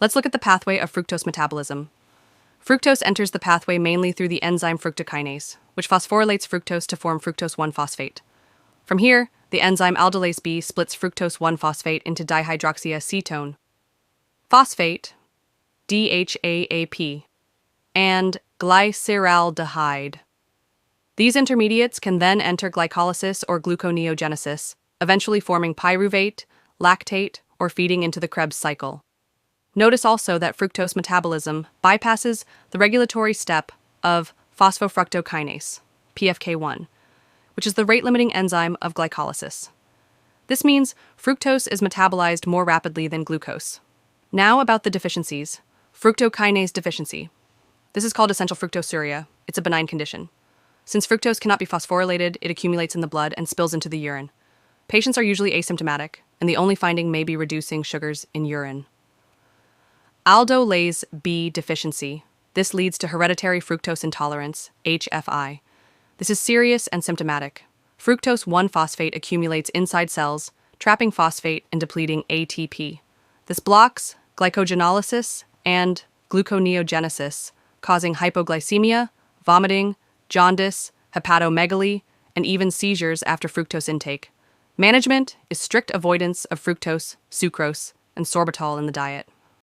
Let's look at the pathway of fructose metabolism. Fructose enters the pathway mainly through the enzyme fructokinase, which phosphorylates fructose to form fructose 1-phosphate. From here, the enzyme aldolase B splits fructose 1-phosphate into dihydroxyacetone, phosphate, DHAAP, and glyceraldehyde. These intermediates can then enter glycolysis or gluconeogenesis, eventually forming pyruvate, lactate, or feeding into the Krebs cycle. Notice also that fructose metabolism bypasses the regulatory step of phosphofructokinase, PFK1, which is the rate-limiting enzyme of glycolysis. This means fructose is metabolized more rapidly than glucose. Now about the deficiencies. Fructokinase deficiency. This is called essential fructosuria. It's a benign condition. Since fructose cannot be phosphorylated, it accumulates in the blood and spills into the urine. Patients are usually asymptomatic, and the only finding may be reducing sugars in urine. Aldolase B deficiency. This leads to hereditary fructose intolerance, HFI. This is serious and symptomatic. Fructose 1-phosphate accumulates inside cells, trapping phosphate and depleting ATP. This blocks glycogenolysis and gluconeogenesis, causing hypoglycemia, vomiting, jaundice, hepatomegaly, and even seizures after fructose intake. Management is strict avoidance of fructose, sucrose, and sorbitol in the diet.